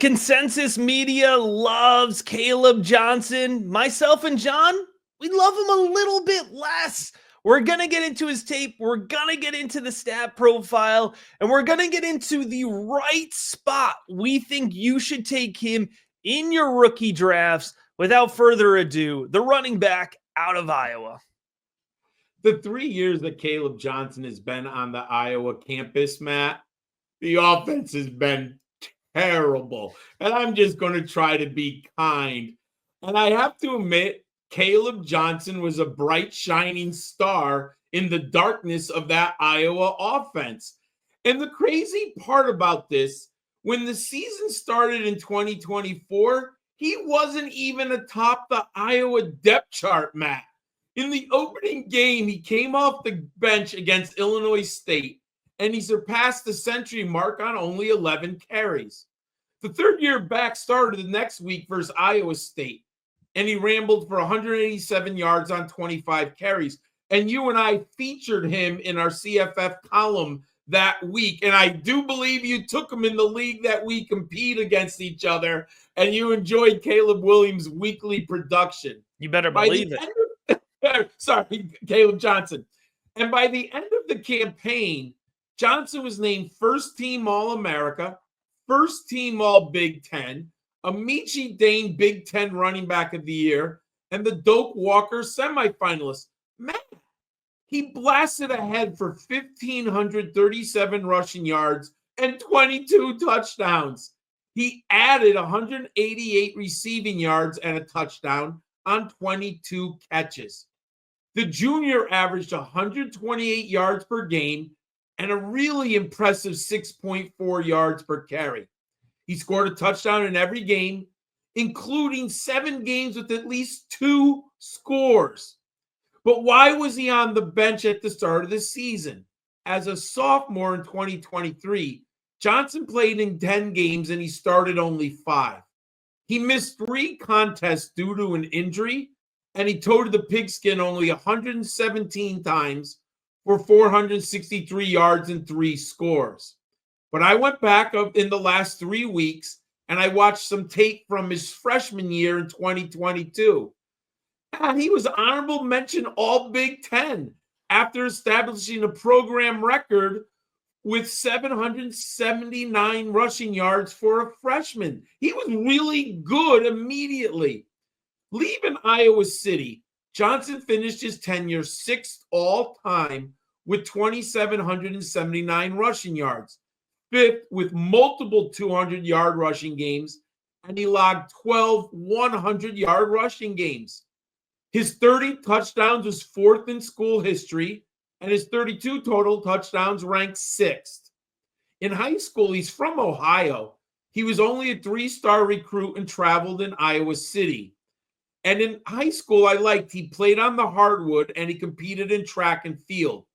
consensus media loves Kaleb Johnson. Myself and John, we love him a little bit less. We're going to get into his tape. We're going to get into the stat profile, and we're going to get into the right spot. We think you should take him in your rookie drafts. Without further ado, the running back out of Iowa. The 3 years that Kaleb Johnson has been on the Iowa campus, Matt, the offense has been terrible. And I'm just going to try to be kind. And I have to admit, Kaleb Johnson was a bright, shining star in the darkness of that Iowa offense. And the crazy part about this, when the season started in 2024, he wasn't even atop the Iowa depth chart, Matt. In the opening game, he came off the bench against Illinois State, and he surpassed the century mark on only 11 carries. The third-year back started the next week versus Iowa State, and he rambled for 187 yards on 25 carries. And you and I featured him in our CFF column that week, and I do believe you took him in the league that we compete against each other, and you enjoyed Caleb Williams' weekly production. You better believe it. Sorry, Kaleb Johnson. And by the end of the campaign, Johnson was named first-team All-America, first-team All-Big Ten, Amici Dane Big Ten Running Back of the Year, and the Doak Walker semifinalist. Man, he blasted ahead for 1,537 rushing yards and 22 touchdowns. He added 188 receiving yards and a touchdown on 22 catches. The junior averaged 128 yards per game and a really impressive 6.4 yards per carry. He scored a touchdown in every game, including 7 games with at least 2 scores. But why was he on the bench at the start of the season? As a sophomore in 2023, Johnson played in 10 games and he started only 5. He missed 3 contests due to an injury, and he toted the pigskin only 117 times for 463 yards and 3 scores. But I went back up in the last 3 weeks, and I watched some tape from his freshman year in 2022. And he was honorable mention All Big Ten after establishing a program record with 779 rushing yards for a freshman. He was really good immediately. Leaving Iowa City, Johnson finished his tenure 6th all-time with 2,779 rushing yards, 5th with multiple 200-yard rushing games, and he logged 12 100-yard rushing games. His 30 touchdowns was 4th in school history, and his 32 total touchdowns ranked 6th. In high school, he's from Ohio. He was only a 3-star recruit and traveled in Iowa City. And in high school, he played on the hardwood and he competed in track and field.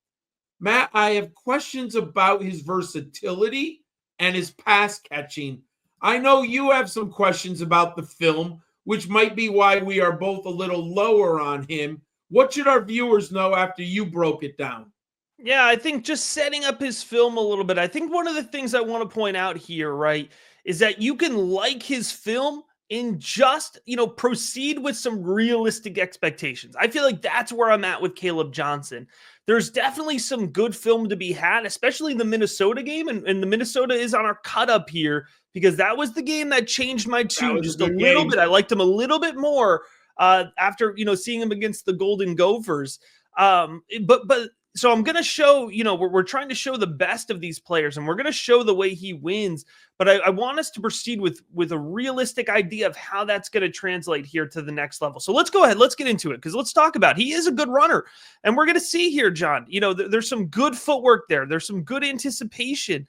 Matt, I have questions about his versatility and his pass catching. I know you have some questions about the film, which might be why we are both a little lower on him. What should our viewers know after you broke it down? Yeah, I think just setting up his film a little bit. I think one of the things I want to point out here, right, is that you can like his film and just, proceed with some realistic expectations. I feel like that's where I'm at with Kaleb Johnson. There's definitely some good film to be had, especially the Minnesota game. And the Minnesota is on our cut up here because that was the game that changed my tune just a little bit. I liked him a little bit more after, seeing him against the Golden Gophers. But so I'm going to show, we're trying to show the best of these players and we're going to show the way he wins. But I want us to proceed with a realistic idea of how that's going to translate here to the next level. So let's go ahead. Let's get into it because let's talk about he is a good runner. And we're going to see here, John, there's some good footwork there. There's some good anticipation.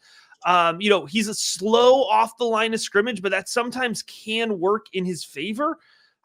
He's a slow off the line of scrimmage, but that sometimes can work in his favor.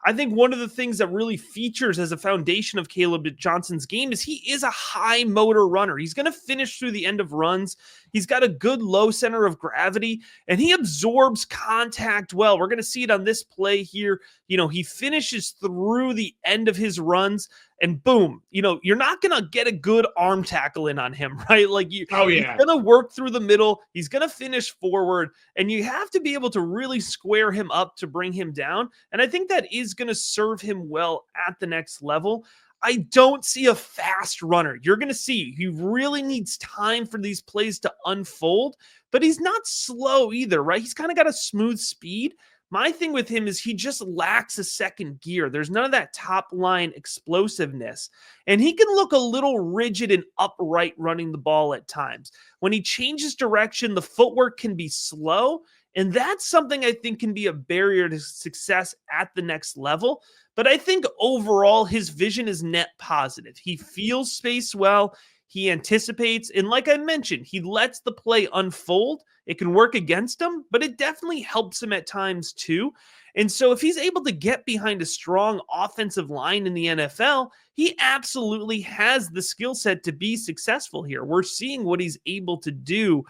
I think one of the things that really features as a foundation of Kaleb Johnson's game is he is a high motor runner. He's going to finish through the end of runs. He's got a good low center of gravity, and he absorbs contact well. We're going to see it on this play here. He finishes through the end of his runs and boom, you're not going to get a good arm tackle in on him, right? Like he's yeah. going to work through the middle. He's going to finish forward, and you have to be able to really square him up to bring him down. And I think that is going to serve him well at the next level. I don't see a fast runner. You're going to see he really needs time for these plays to unfold, but he's not slow either, right? He's kind of got a smooth speed. My thing with him is he just lacks a second gear. There's none of that top line explosiveness. And he can look a little rigid and upright running the ball at times. When he changes direction, the footwork can be slow. And that's something I think can be a barrier to success at the next level. But I think overall, his vision is net positive. He feels space well. He anticipates. And like I mentioned, he lets the play unfold. It can work against him, but it definitely helps him at times too. And so if he's able to get behind a strong offensive line in the NFL, he absolutely has the skill set to be successful here. We're seeing what he's able to do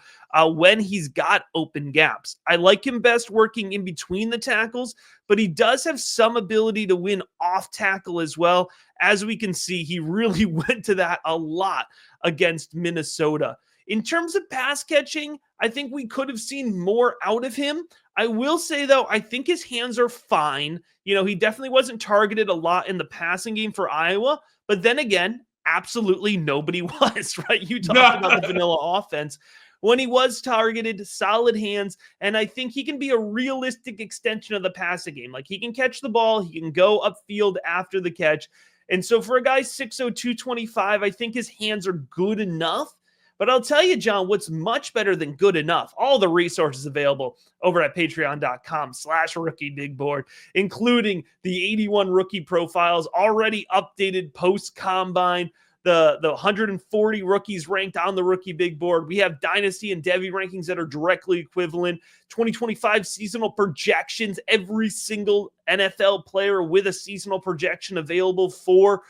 when he's got open gaps. I like him best working in between the tackles, but he does have some ability to win off tackle as well. As we can see, he really went to that a lot against Minnesota. In terms of pass catching, I think we could have seen more out of him. I will say, though, I think his hands are fine. He definitely wasn't targeted a lot in the passing game for Iowa. But then again, absolutely nobody was, right? You talked about the vanilla offense. When he was targeted, solid hands. And I think he can be a realistic extension of the passing game. Like he can catch the ball. He can go upfield after the catch. And so for a guy 6'0", 225, I think his hands are good enough. But I'll tell you, John, what's much better than good enough, all the resources available over at patreon.com/rookiebigboard, including the 81 rookie profiles already updated post-combine, the 140 rookies ranked on the rookie big board. We have dynasty and Devy rankings that are directly equivalent, 2025 seasonal projections, every single NFL player with a seasonal projection available for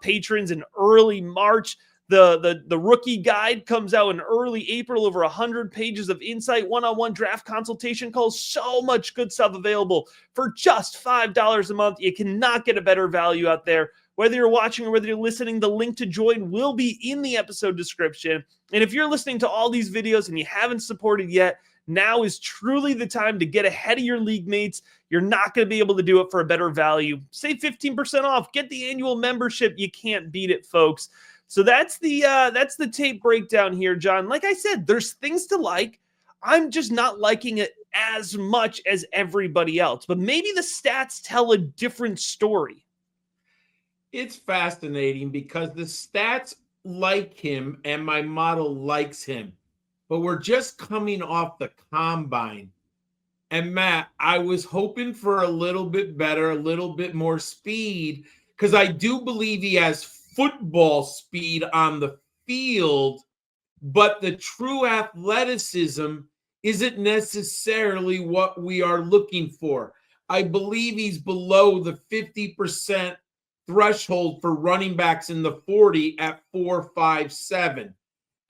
patrons in early March. The rookie guide comes out in early April, over 100 pages of insight, one-on-one draft consultation calls, so much good stuff available for just $5 a month. You cannot get a better value out there. Whether you're watching or whether you're listening, the link to join will be in the episode description. And if you're listening to all these videos and you haven't supported yet, now is truly the time to get ahead of your league mates. You're not going to be able to do it for a better value. Save 15% off. Get the annual membership. You can't beat it, folks. So that's the tape breakdown here, John. Like I said, there's things to like. I'm just not liking it as much as everybody else. But maybe the stats tell a different story. It's fascinating because the stats like him and my model likes him. But we're just coming off the combine. And Matt, I was hoping for a little bit better, a little bit more speed, because I do believe he has football speed on the field, but the true athleticism isn't necessarily what we are looking for. I believe he's below the 50% threshold for running backs in the 40 at 4.57.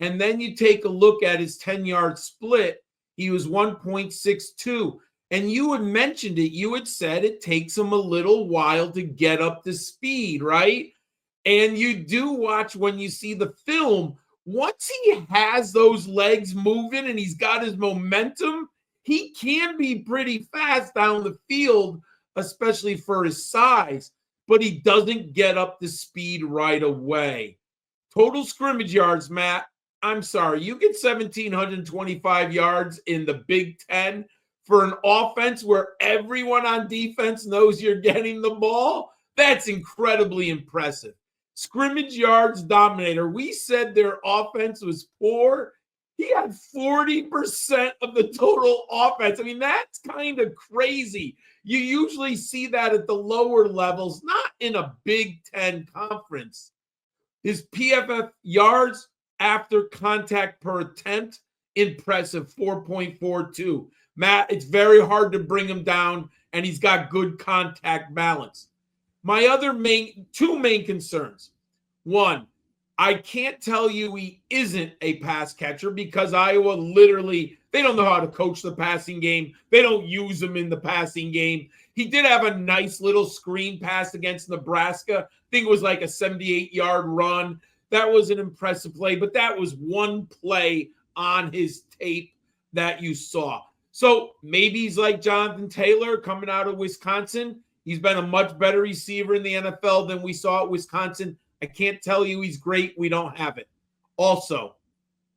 And then you take a look at his 10-yard split, he was 1.62. And you had mentioned it. You had said it takes him a little while to get up to speed, right? And you do watch when you see the film, once he has those legs moving and he's got his momentum, he can be pretty fast down the field, especially for his size, but he doesn't get up to speed right away. Total scrimmage yards, Matt, I'm sorry, you get 1,725 yards in the Big Ten for an offense where everyone on defense knows you're getting the ball. That's incredibly impressive. Scrimmage yards dominator. We said their offense was poor. He had 40% of the total offense. I mean, that's kind of crazy. You usually see that at the lower levels, not in a Big Ten conference. His PFF yards after contact per attempt, impressive, 4.42. Matt, it's very hard to bring him down, and he's got good contact balance. My other two main concerns. One, I can't tell you he isn't a pass catcher because Iowa literally, they don't know how to coach the passing game. They don't use him in the passing game. He did have a nice little screen pass against Nebraska. think it was like a 78-yard run. That was an impressive play, but that was one play on his tape that you saw. So maybe he's like Jonathan Taylor coming out of Wisconsin. He's been a much better receiver in the NFL than we saw at Wisconsin. I can't tell you he's great. We don't have it. Also,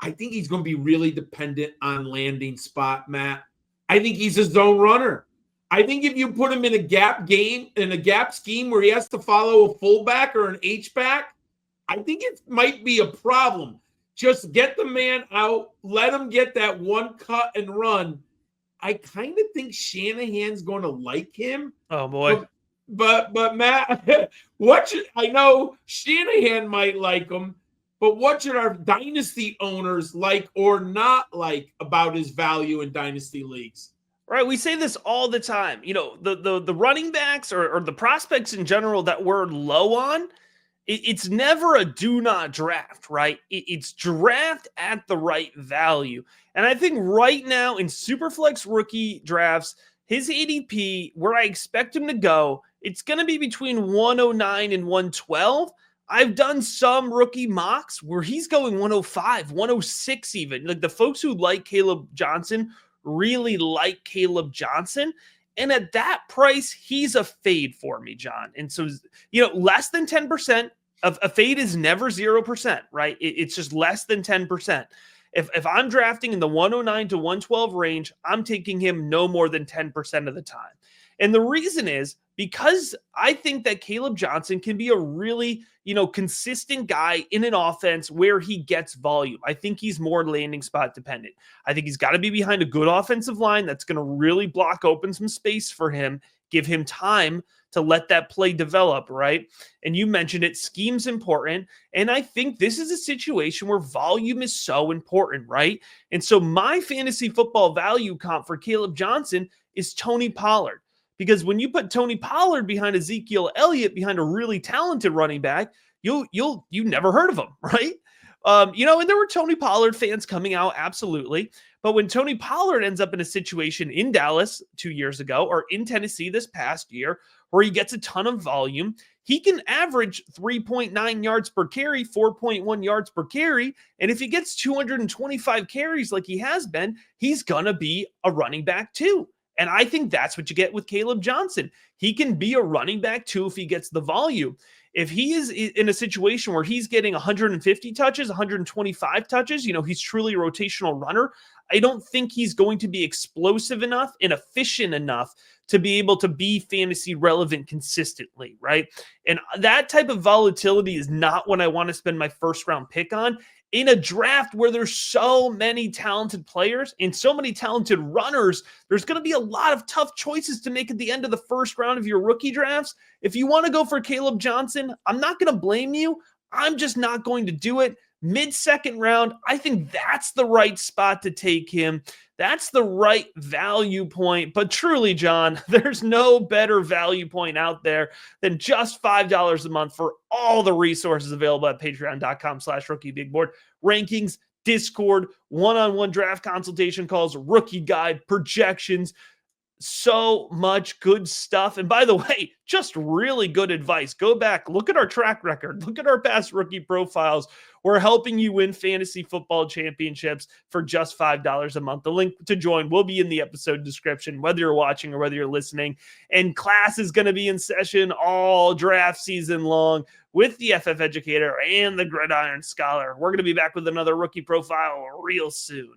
I think he's going to be really dependent on landing spot, Matt. I think he's a zone runner. I think if you put him in a gap game, in a gap scheme where he has to follow a fullback or an H-back, I think it might be a problem. Just get the man out, let him get that one cut and run. I kind of think Shanahan's going to like him. Oh boy. But Matt, I know Shanahan might like him, but what should our dynasty owners like or not like about his value in dynasty leagues? Right, we say this all the time. The running backs or the prospects in general that we're low on, it's never a do not draft, right? It's draft at the right value. And I think right now in Superflex rookie drafts, his ADP, where I expect him to go, it's going to be between 109 and 112. I've done some rookie mocks where he's going 105, 106 even. Like the folks who like Kaleb Johnson really like Kaleb Johnson. And at that price, he's a fade for me, John. And so, less than 10%. A fade is never 0%, right? It's just less than 10%. If I'm drafting in the 109 to 112 range, I'm taking him no more than 10% of the time. And the reason is because I think that Kaleb Johnson can be a really, consistent guy in an offense where he gets volume. I think he's more landing spot dependent. I think he's got to be behind a good offensive line that's going to really block open some space for him, give him time to let that play develop, right? And you mentioned it, scheme's important. And I think this is a situation where volume is so important, right? And so my fantasy football value comp for Kaleb Johnson is Tony Pollard. Because when you put Tony Pollard behind Ezekiel Elliott, behind a really talented running back, you never heard of him, right? And there were Tony Pollard fans coming out, absolutely. But when Tony Pollard ends up in a situation in Dallas 2 years ago or in Tennessee this past year where he gets a ton of volume, he can average 3.9 yards per carry, 4.1 yards per carry. And if he gets 225 carries like he has been, he's going to be a running back too. And I think that's what you get with Kaleb Johnson. He can be a running back too if he gets the volume. If he is in a situation where he's getting 150 touches, 125 touches, he's truly a rotational runner. I don't think he's going to be explosive enough and efficient enough to be able to be fantasy relevant consistently, right? And that type of volatility is not what I want to spend my first round pick on. In a draft where there's so many talented players and so many talented runners, there's going to be a lot of tough choices to make at the end of the first round of your rookie drafts. If you want to go for Kaleb Johnson, I'm not going to blame you. I'm just not going to do it. Mid-second round, I think that's the right spot to take him. That's the right value point. But truly, John, there's no better value point out there than just $5 a month for all the resources available at patreon.com/rookiebigboard. Rankings, Discord, one-on-one draft consultation calls, rookie guide, projections, so much good stuff. And by the way, just really good advice. Go back, look at our track record, look at our past rookie profiles. We're helping you win fantasy football championships for just $5 a month. The link to join will be in the episode description, whether you're watching or whether you're listening. And class is going to be in session all draft season long with the FF Educator and the Gridiron Scholar. We're going to be back with another rookie profile real soon.